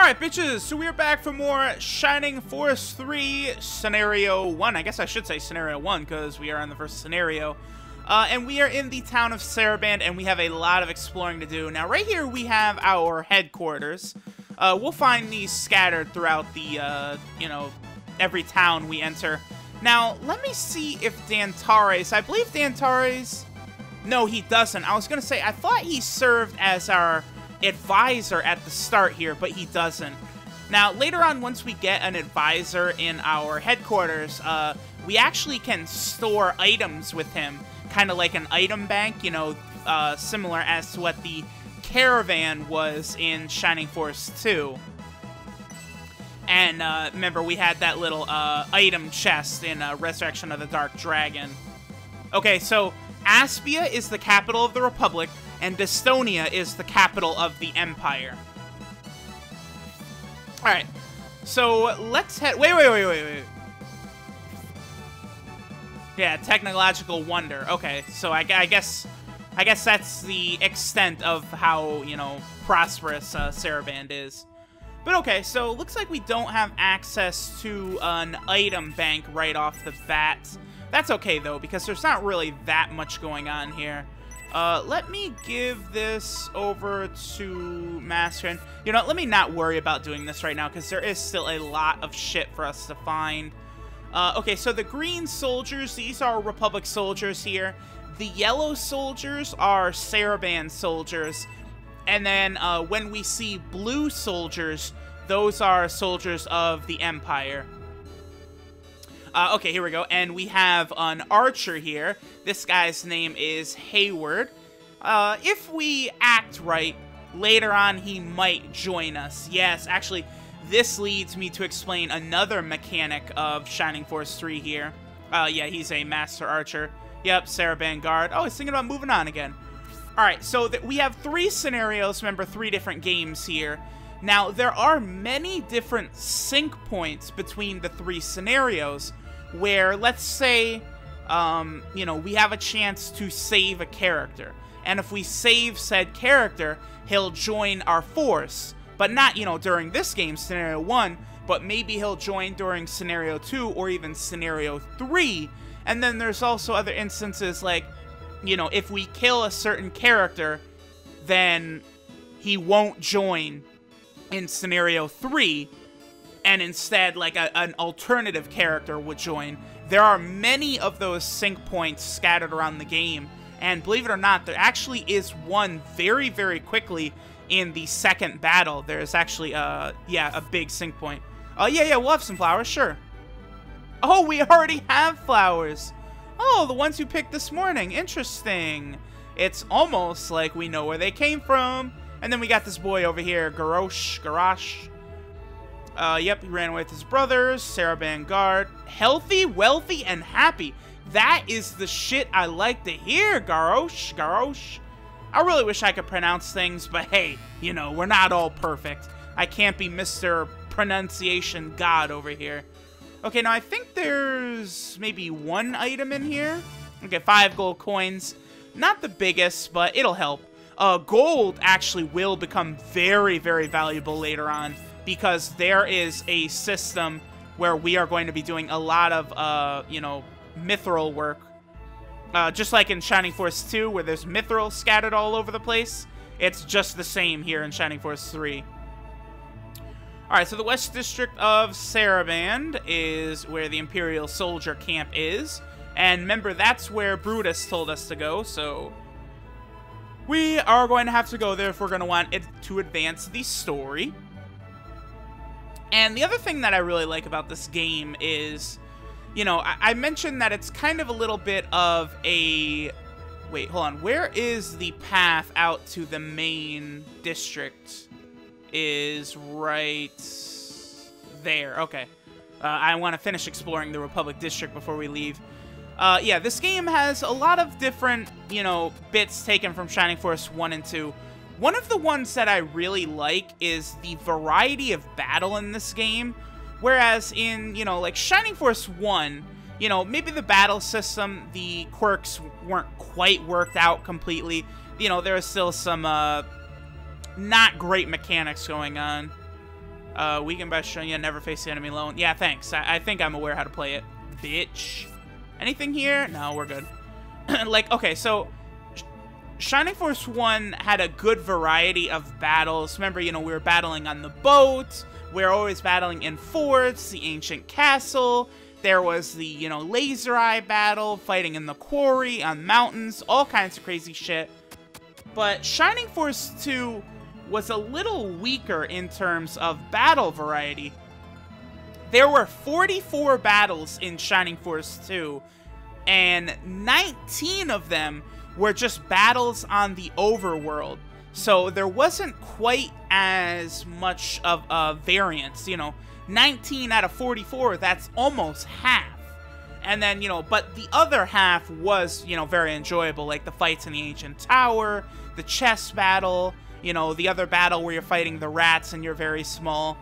Alright, bitches, so we're back for more Shining Force 3 Scenario 1. I guess I should say Scenario 1, because we are in the first scenario. And we are in the town of Saraband, and we have a lot of exploring to do. Now, right here, we have our headquarters. We'll find these scattered throughout the, every town we enter. Now, let me see if Dantares... I believe Dantares... No, he doesn't. I was going to say, I thought he served as our advisor at the start here, but he doesn't. Now, later on, once we get an advisor in our headquarters, we actually can store items with him, kind of like an item bank, similar as to what the caravan was in Shining Force 2. And remember, we had that little item chest in Resurrection of the Dark Dragon. Okay, so Aspia is the capital of the Republic, and Dystonia is the capital of the Empire. Alright, so let's head... Wait. Yeah, technological wonder. Okay, so I guess that's the extent of how, prosperous Saraband is. But okay, so looks like we don't have access to an item bank right off the bat. That's okay, though, because there's not really that much going on here. Let me give this over to Master. Let me not worry about doing this right now, because there is still a lot of shit for us to find. Okay, so the green soldiers, these are Republic soldiers here. The yellow soldiers are Saraband soldiers. And then when we see blue soldiers, those are soldiers of the Empire. Okay, here we go. And we have an archer here. This guy's name is Hayward. If we act right, later on he might join us. Yes, actually, this leads me to explain another mechanic of Shining Force 3 here. Yeah, he's a master archer. Yep, Saraband guard. Oh, he's thinking about moving on again. Alright, so we have 3 scenarios, remember, 3 different games here. Now, there are many different sync points between the 3 scenarios, where, let's say, we have a chance to save a character. And if we save said character, he'll join our force. But not, during this game, Scenario 1, but maybe he'll join during Scenario 2 or even Scenario 3. And then there's also other instances like, if we kill a certain character, then he won't join in Scenario 3, and instead, like, an alternative character would join. There are many of those sync points scattered around the game, and believe it or not, there actually is one very, very quickly in the second battle. There's actually, a big sync point. Oh, yeah, we'll have some flowers, sure. Oh, we already have flowers. Oh, the ones you picked this morning. Interesting. It's almost like we know where they came from. And then we got this boy over here, Garrosh. Yep, he ran away with his brothers. Saraband guard. Healthy, wealthy, and happy. That is the shit I like to hear, Garrosh. I really wish I could pronounce things, but hey, we're not all perfect. I can't be Mr. Pronunciation God over here. Okay, now I think there's maybe 1 item in here. Okay, 5 gold coins. Not the biggest, but it'll help. Gold actually will become very, very valuable later on, because there is a system where we are going to be doing a lot of, mithril work. Just like in Shining Force 2, where there's mithril scattered all over the place. It's just the same here in Shining Force 3. Alright, so the West District of Saraband is where the Imperial Soldier Camp is. And remember, that's where Brutus told us to go, so we are going to have to go there if we're going to want it to advance the story. And the other thing that I really like about this game is, I mentioned that it's kind of a little bit of a... Wait, hold on. Where is the path out to the main district? Is right there. Okay. I want to finish exploring the Republic District before we leave. Yeah, this game has a lot of different, bits taken from Shining Force 1 and 2. One of the ones that I really like is the variety of battle in this game. Whereas in, like Shining Force 1, maybe the battle system, the quirks weren't quite worked out completely. There was still some, not great mechanics going on. Weakened by showing you never face the enemy alone. Yeah, thanks. I think I'm aware how to play it. Bitch. Anything here? No, we're good. Like, okay, so Shining Force 1 had a good variety of battles. Remember, you know, we were battling on the boat. We were always battling in forts, the ancient castle. There was the, you know, laser eye battle, fighting in the quarry, on mountains, all kinds of crazy shit. But Shining Force 2 was a little weaker in terms of battle variety. There were 44 battles in Shining Force 2, and 19 of them were just battles on the overworld. So there wasn't quite as much of a variance, you know. 19 out of 44, that's almost half. And then, you know, but the other half was, you know, very enjoyable, like the fights in the Ancient Tower, the chess battle, you know, the other battle where you're fighting the rats and you're very small.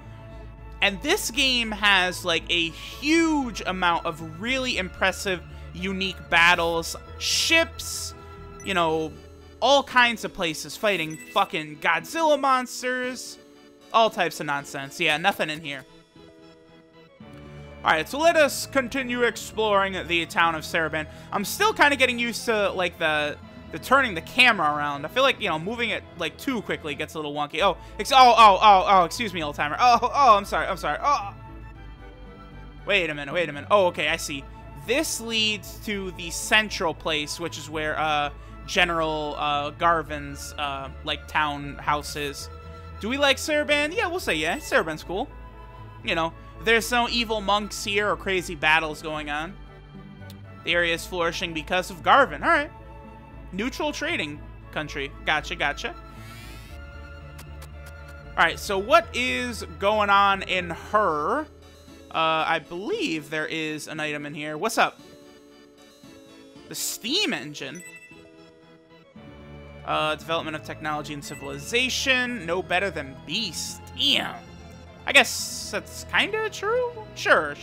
And this game has, like, a huge amount of really impressive, unique battles, ships, you know, all kinds of places fighting fucking Godzilla monsters, all types of nonsense. Yeah, nothing in here. Alright, so let us continue exploring the town of Saraban. I'm still kind of getting used to, like, the turning the camera around. I feel like, you know, moving it, like, too quickly gets a little wonky. Oh, excuse me, old-timer. I'm sorry. Oh. Wait a minute. Oh, okay, I see. This leads to the central place, which is where, General, Garvin's, like, townhouse is. Do we like Saraban? Yeah, we'll say yeah. Saraban's cool. You know, there's no evil monks here or crazy battles going on. The area is flourishing because of Garvin. Alright. Neutral trading country. Gotcha. Alright, so what is going on in her? I believe there is an item in here. What's up? The steam engine. Development of technology and civilization. No better than Beast. Damn. I guess that's kind of true? Sure.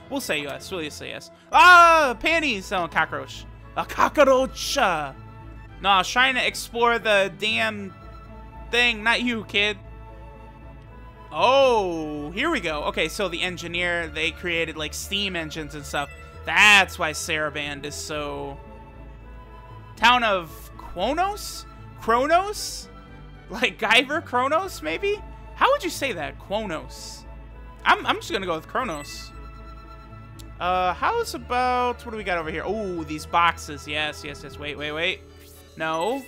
We'll say yes. We'll say yes. Ah, panties! Oh, cockroach. A cockroach! No, I was trying to explore the damn thing. Not you, kid. Oh, here we go. Okay, so the engineer, they created, like, steam engines and stuff. That's why Saraban is so... Town of Kronos? Kronos? Like Guyver Kronos, maybe? How would you say that? Kronos. I'm just gonna go with Kronos. How's about... What do we got over here? Oh, these boxes. Yes. Wait. No.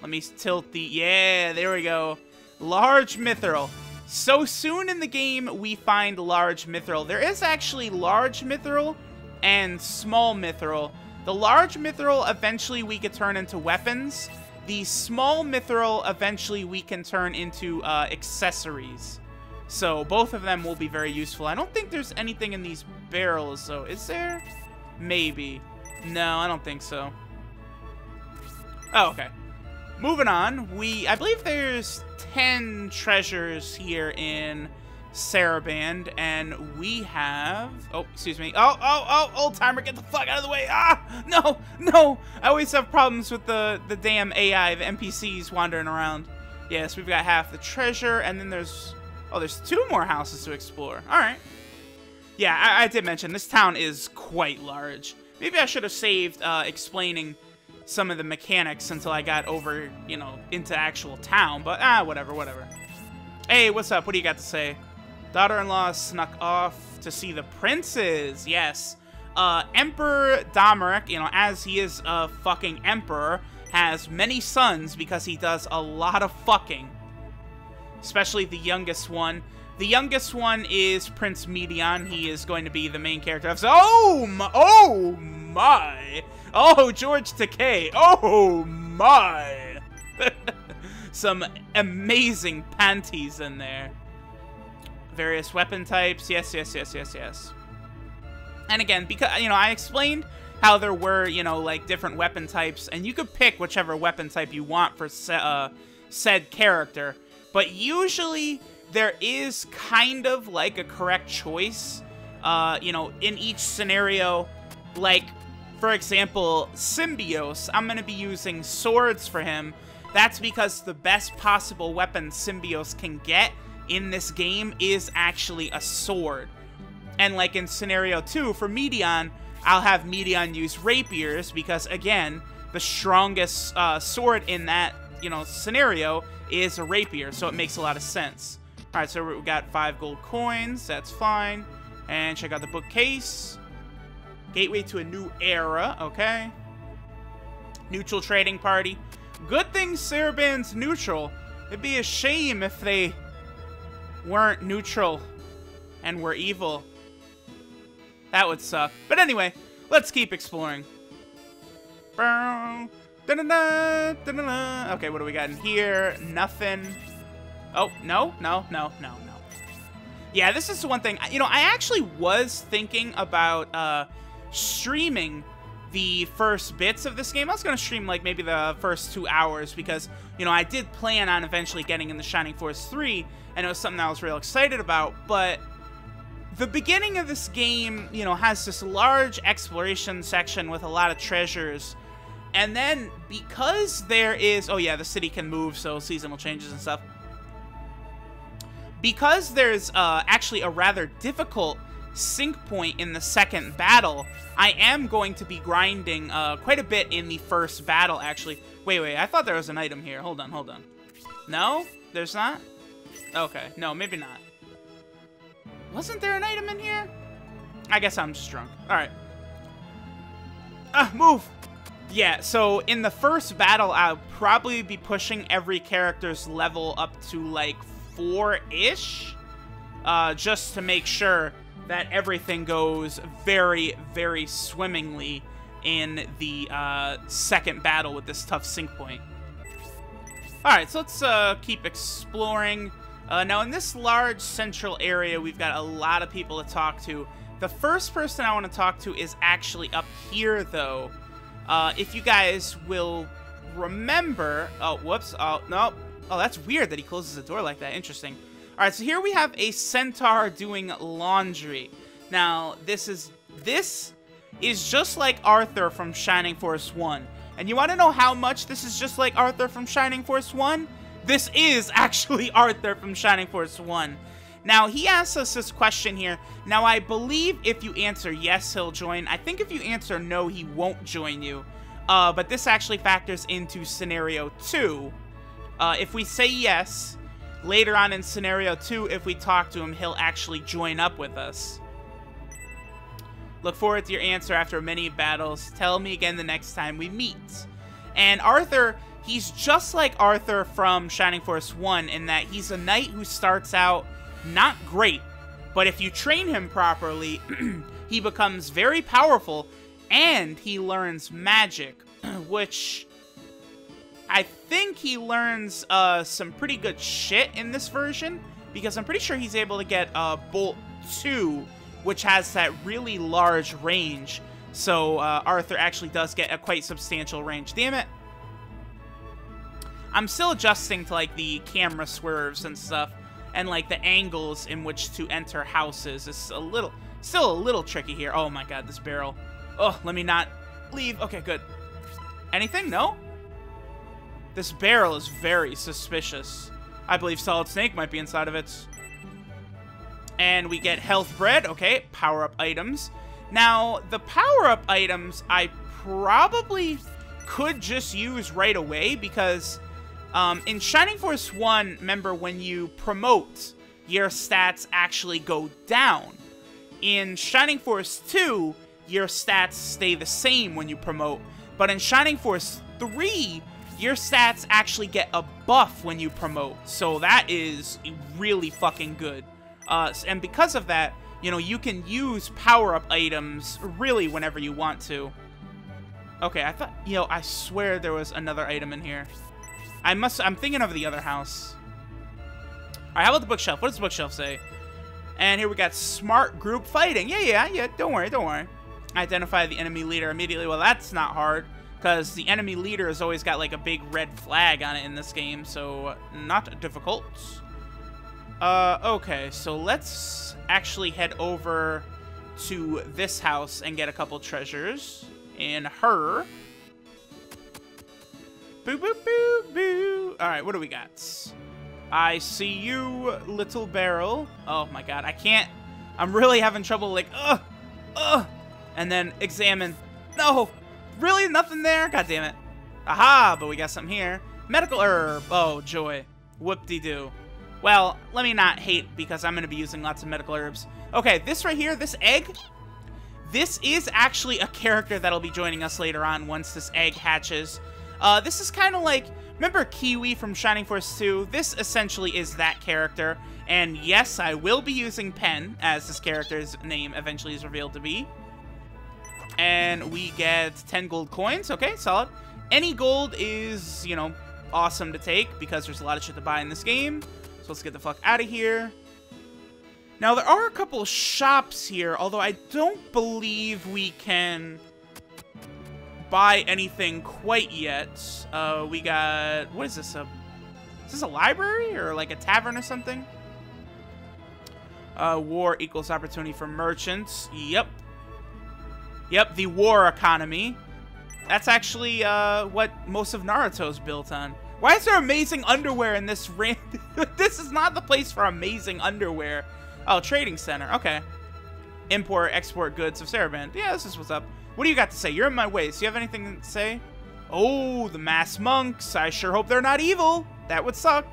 Let me tilt the... Yeah, there we go. Large Mithril. So soon in the game, we find Large Mithril. There is actually Large Mithril and Small Mithril. The Large Mithril, eventually we could turn into weapons. The Small Mithril, eventually we can turn into accessories. So both of them will be very useful. I don't think there's anything in these barrels, though. Is there? Maybe. No, I don't think so. Oh, okay. Moving on. I believe there's 10 treasures here in Saraban, and we have... Oh, excuse me. Oh, old timer, get the fuck out of the way. Ah, no. I always have problems with the damn AI, the NPCs wandering around. Yes, we've got half the treasure, and then there's 2 more houses to explore. All right. Yeah, I did mention this town is quite large. Maybe I should have saved explaining some of the mechanics until I got over, you know, into actual town, but whatever. Hey, what's up? What do you got to say? Daughter-in-law snuck off to see the princes. Yes. Emperor Domeric, you know, as he is a fucking emperor, has many sons because he does a lot of fucking. Especially the youngest one. The youngest one is Prince Medion. He is going to be the main character. Oh my. Oh, George Takei. Oh my. Some amazing panties in there. Various weapon types. Yes. And again, because, you know, I explained how there were, you know, like, different weapon types, and you could pick whichever weapon type you want for said character. But usually, there is kind of, like, a correct choice, you know, in each scenario. Like, for example, Symbios, I'm going to be using swords for him. That's because the best possible weapon Symbios can get in this game is actually a sword. And like in Scenario 2, for Medion, I'll have Medion use rapiers because, again, the strongest sword in that, scenario is a rapier, so it makes a lot of sense. Alright, so we got 5 gold coins, that's fine. And check out the bookcase. Gateway to a new era, okay. Neutral trading party. Good thing Saraban's neutral. It'd be a shame if they weren't neutral and were evil. That would suck. But anyway, let's keep exploring. Okay, what do we got in here? Nothing. Oh, no. Yeah, this is one thing. I actually was thinking about streaming the first bits of this game. I was going to stream, like, maybe the first 2 hours because, I did plan on eventually getting into Shining Force 3, and it was something I was real excited about, but the beginning of this game, has this large exploration section with a lot of treasures, and then because there is... Oh, yeah, the city can move, so seasonal changes and stuff. Because there's actually a rather difficult sync point in the second battle, I am going to be grinding quite a bit in the first battle, actually. Wait, I thought there was an item here. Hold on. No? There's not? Okay, no, maybe not. Wasn't there an item in here? I guess I'm just drunk. Alright. Move! Yeah, so in the first battle, I'll probably be pushing every character's level up to, like, 4-ish. Just to make sure that everything goes very, very swimmingly in the second battle with this tough sync point. Alright, so let's keep exploring. Now, in this large central area, we've got a lot of people to talk to. The first person I want to talk to is actually up here, though. If you guys will remember... Oh, whoops. Oh, no. Oh, that's weird that he closes the door like that. Interesting. Alright, so here we have a centaur doing laundry. Now, this is just like Arthur from Shining Force 1. And you want to know how much this is just like Arthur from Shining Force 1? This is actually Arthur from Shining Force 1. Now, he asks us this question here. Now, I believe if you answer yes, he'll join. I think if you answer no, he won't join you. But this actually factors into Scenario 2. If we say yes, later on in Scenario 2, if we talk to him, he'll actually join up with us. Look forward to your answer after many battles. Tell me again the next time we meet. And Arthur, he's just like Arthur from Shining Force 1 in that he's a knight who starts out not great, but if you train him properly, he becomes very powerful, and he learns magic, which I think he learns some pretty good shit in this version, because I'm pretty sure he's able to get Bolt 2, which has that really large range. So Arthur actually does get a quite substantial range. Damn it. I'm still adjusting to, like, the camera swerves and stuff, and, like, the angles in which to enter houses. It's still a little tricky here. Oh my god, this barrel. Oh, let me not leave. Okay, good. Anything? No? This barrel is very suspicious. I believe Solid Snake might be inside of it. And we get health bread. Okay, power-up items. Now, the power-up items I probably could just use right away because in Shining Force 1, remember, when you promote, your stats actually go down. In Shining Force 2, your stats stay the same when you promote. But in Shining Force 3, your stats actually get a buff when you promote. So that is really fucking good. And because of that, you know, you can use power-up items really whenever you want to. Okay, I thought, you know, I swear there was another item in here. I'm thinking of the other house. Alright, how about the bookshelf? What does the bookshelf say? And here we got smart group fighting. Yeah, don't worry. Identify the enemy leader immediately. Well, that's not hard, because the enemy leader has always got, like, a big red flag on it in this game, so not difficult. Okay, so let's actually head over to this house and get a couple treasures in her. Boo, boo, boo, boo. Alright, what do we got? I see you, little barrel. Oh my god, I can't. I'm really having trouble, like, and then examine. No, really nothing there? God damn it. Aha, but we got something here. Medical herb. Oh, joy. Whoop-de-doo. Well, let me not hate because I'm going to be using lots of medical herbs. Okay, this right here, this egg, this is actually a character that'll be joining us later on once this egg hatches. This is kind of like, remember Kiwi from Shining Force 2? This essentially is that character. And yes, I will be using Pen, as this character's name eventually is revealed to be. And we get 10 gold coins. Okay, solid. Any gold is, you know, awesome to take because there's a lot of shit to buy in this game. So let's get the fuck out of here. Now, there are a couple shops here, although I don't believe we can buy anything quite yet. We got... What is this? Is this a library or like a tavern or something? War equals opportunity for merchants. Yep. Yep, the war economy. That's actually what most of Naruto's built on. Why is there amazing underwear in this This is not the place for amazing underwear. Oh, trading center. Okay. Import, export goods of Saraband. Yeah, this is what's up. What do you got to say? You're in my way. So you have anything to say? Oh, the masked monks. I sure hope they're not evil. That would suck.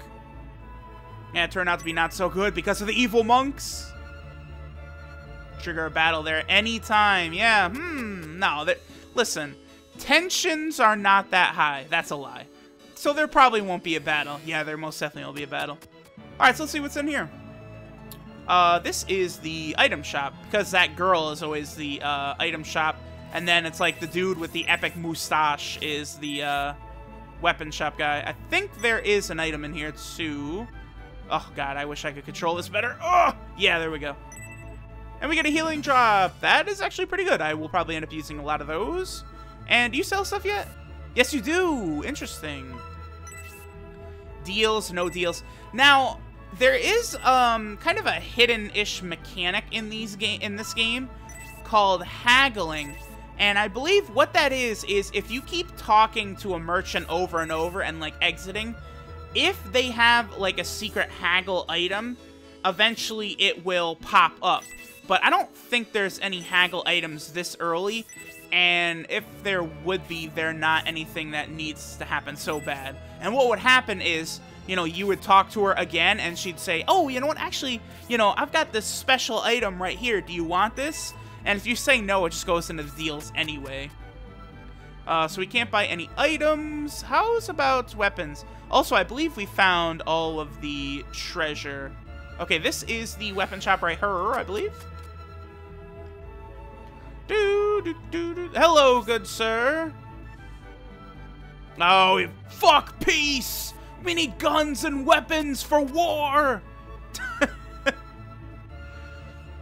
Yeah, it turned out to be not so good because of the evil monks. Trigger a battle there anytime. Yeah, no. Listen, tensions are not that high. That's a lie. So there probably won't be a battle. Yeah, there most definitely will be a battle. Alright, so let's see what's in here. This is the item shop, because that girl is always the item shop. And then it's like the dude with the epic mustache is the weapon shop guy. I think there is an item in here too. Oh god, I wish I could control this better. Oh, yeah, there we go. And we get a healing drop. That is actually pretty good. I will probably end up using a lot of those. And do you sell stuff yet? Yes, you do. Interesting. Deals, no deals. Now, there is kind of a hidden-ish mechanic in this game called haggling. And I believe what that is if you keep talking to a merchant over and over and, like, exiting, if they have, like, a secret haggle item, eventually it will pop up. But I don't think there's any haggle items this early, and if there would be, they're not anything that needs to happen so bad. And what would happen is, you know, you would talk to her again, and she'd say, oh, you know what, actually, you know, I've got this special item right here. Do you want this? And if you say no, it just goes into the deals anyway. So we can't buy any items. How's about weapons? Also, I believe we found all of the treasure. Okay, this is the weapon shop right here, I believe. Hello, good sir. Oh, fuck peace! We need guns and weapons for war!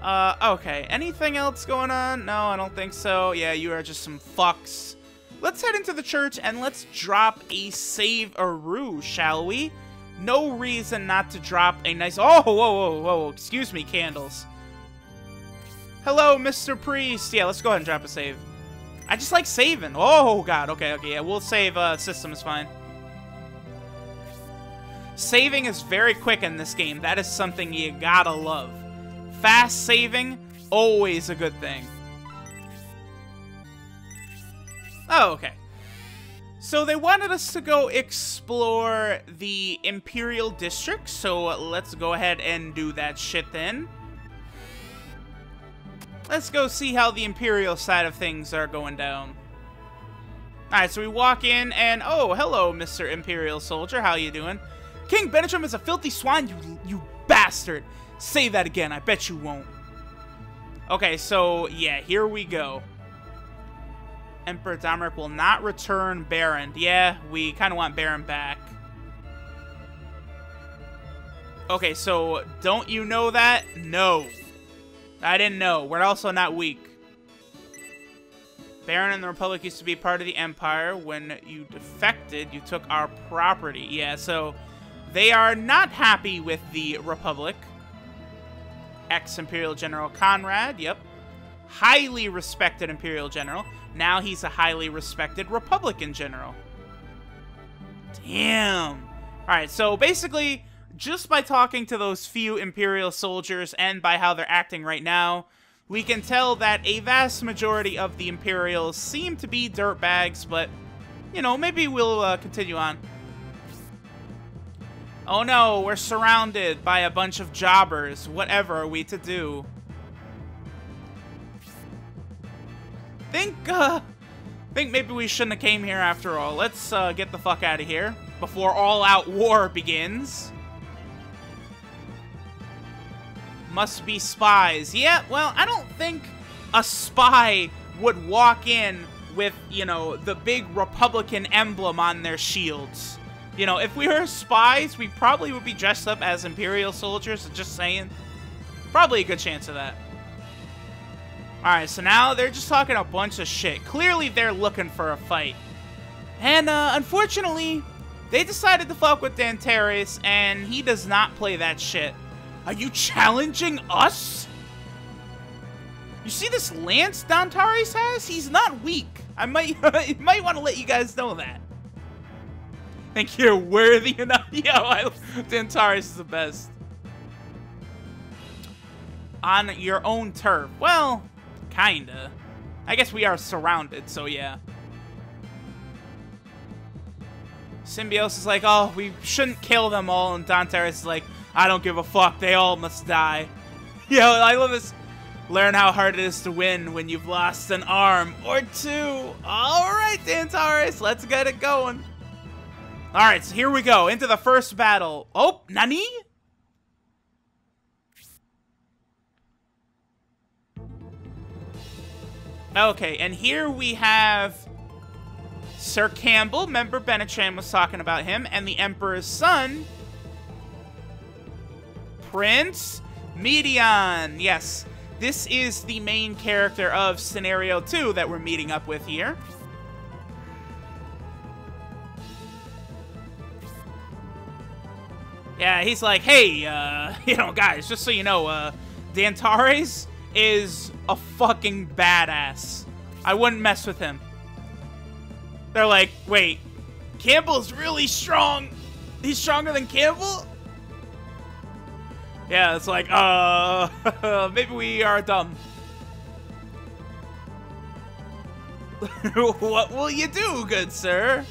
Okay. Anything else going on? No, I don't think so. Yeah, you are just some fucks. Let's head into the church and let's drop a save-a-roo, shall we? No reason not to drop a nice... Oh, whoa, whoa, whoa. Excuse me, candles. Hello, Mr. Priest. Yeah, let's go ahead and drop a save. I just like saving. Oh, God. Okay, okay. Yeah, we'll save. System is fine. Saving is very quick in this game. That is something you gotta love. Fast saving, always a good thing. Oh, okay. So they wanted us to go explore the Imperial District, so let's go ahead and do that shit then. Let's go see how the Imperial side of things are going down. Alright, so we walk in and, oh, hello, Mr. Imperial Soldier, how you doing? King Benetrim is a filthy swine, you bastard. Say that again, I bet you won't. Okay, so, yeah, here we go. Emperor Domeric will not return Baron. Yeah, we kind of want Baron back. Okay, so, don't you know that? No. I didn't know. We're also not weak. Baron and the Republic used to be part of the Empire. When you defected, you took our property. Yeah, so they are not happy with the Republic. Ex-Imperial General Conrad, yep. Highly respected Imperial General. Now he's a highly respected Republican General. Damn. Alright, so basically, just by talking to those few Imperial soldiers and by how they're acting right now, we can tell that a vast majority of the Imperials seem to be dirtbags, but, you know, maybe we'll continue on. Oh no, we're surrounded by a bunch of jobbers. Whatever are we to do? Think maybe we shouldn't have came here after all. Let's get the fuck out of here before all-out war begins. Must be spies. Yeah, well, I don't think a spy would walk in with, you know, the big Republican emblem on their shields. You know, if we were spies, we probably would be dressed up as Imperial soldiers, just saying. Probably a good chance of that. Alright, so now they're just talking a bunch of shit. Clearly, they're looking for a fight. And, unfortunately, they decided to fuck with Dantares, and he does not play that shit. Are you challenging us? You see this lance Dantares has? He's not weak. I might want to let you guys know that. Think you're worthy enough? Yo, Dantares is the best. On your own turf. Well, kinda. I guess we are surrounded, so yeah. Symbios is like, oh, we shouldn't kill them all, and Dantares is like, I don't give a fuck, they all must die. Yo, I love this. Learn how hard it is to win when you've lost an arm or two. Alright, Dantares, let's get it going. Alright, so here we go, into the first battle. Oh, Nani? Okay, and here we have Sir Campbell. Remember, Benetran was talking about him. And the Emperor's son, Prince Medion. Yes, this is the main character of Scenario 2 that we're meeting up with here. Yeah, he's like, hey, you know, guys, just so you know, Dantares is a fucking badass. I wouldn't mess with him. They're like, wait, Campbell's really strong. He's stronger than Campbell? Yeah, it's like, maybe we are dumb. What will you do, good sir?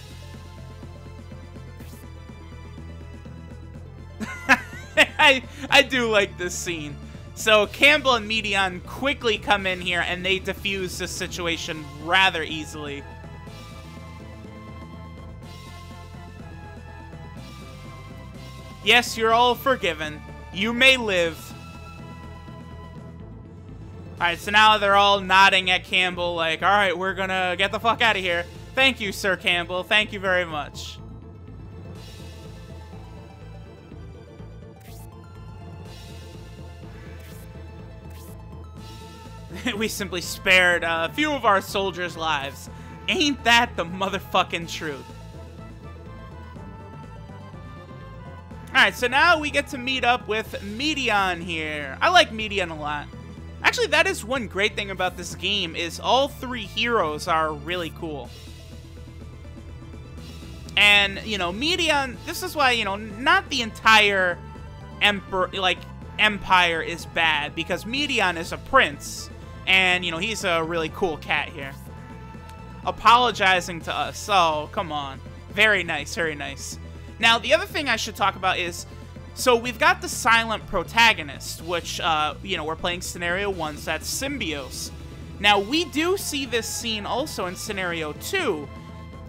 I do like this scene. So Campbell and Medion quickly come in here and they defuse this situation rather easily. Yes, you're all forgiven. You may live. Alright, so now they're all nodding at Campbell like, alright, we're gonna get the fuck out of here. Thank you, Sir Campbell. Thank you very much. We simply spared a few of our soldiers' lives. Ain't that the motherfucking truth? Alright, so now we get to meet up with Medion here. I like Medion a lot. Actually, that is one great thing about this game, is all three heroes are really cool. And, you know, Medion, this is why, you know, not the entire empire is bad, because Medion is a prince. And, you know, he's a really cool cat here. Apologizing to us. Oh, come on. Very nice, very nice. Now, the other thing I should talk about is, so we've got the silent protagonist, which, you know, we're playing Scenario 1, so that's Symbios. Now, we do see this scene also in Scenario 2,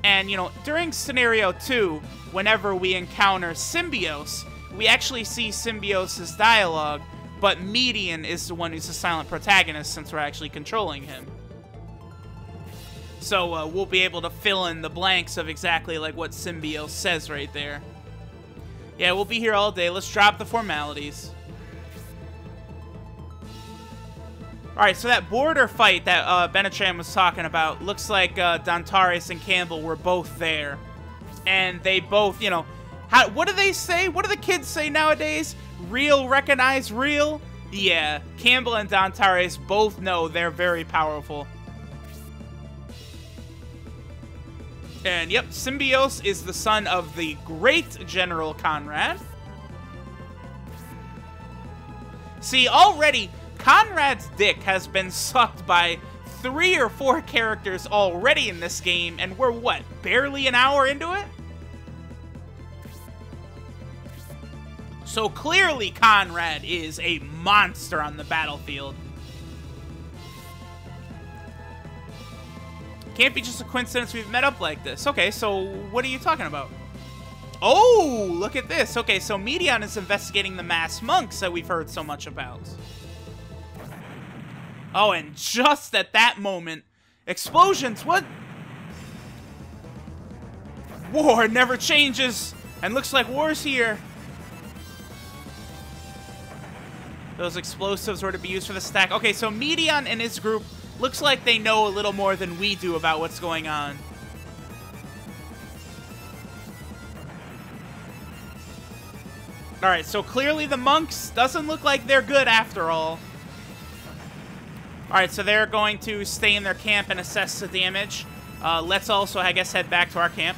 and, you know, during Scenario 2, whenever we encounter Symbios, we actually see Symbios' dialogue, but Medion is the one who's the silent protagonist since we're actually controlling him. So we'll be able to fill in the blanks of exactly like what Symbios says right there. Yeah, we'll be here all day. Let's drop the formalities. Alright, so that border fight that Benetran was talking about, looks like Dantares and Campbell were both there. And they both, you know, what do they say? What do the kids say nowadays? Real recognize real? Yeah, Campbell and Dantares both know they're very powerful. And yep, Symbios is the son of the great General Conrad. See, already, Conrad's dick has been sucked by 3 or 4 characters already in this game, and we're, what, barely an hour into it? So clearly Conrad is a monster on the battlefield. Can't be just a coincidence we've met up like this. Okay, so what are you talking about? Oh, look at this. Okay, so Medion is investigating the masked monks that we've heard so much about. Oh, and just at that moment, explosions, what? War never changes, and looks like war's here. Those explosives were to be used for the stack. Okay, so Medion and his group looks like they know a little more than we do about what's going on. Alright, so clearly the monks doesn't look like they're good after all. Alright, so they're going to stay in their camp and assess the damage. Let's also, I guess, head back to our camp.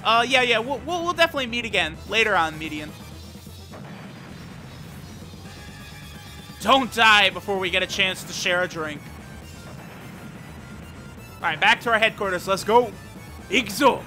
Yeah, we'll definitely meet again later on, Medion. Don't die before we get a chance to share a drink. Alright, back to our headquarters. Let's go. Igzo!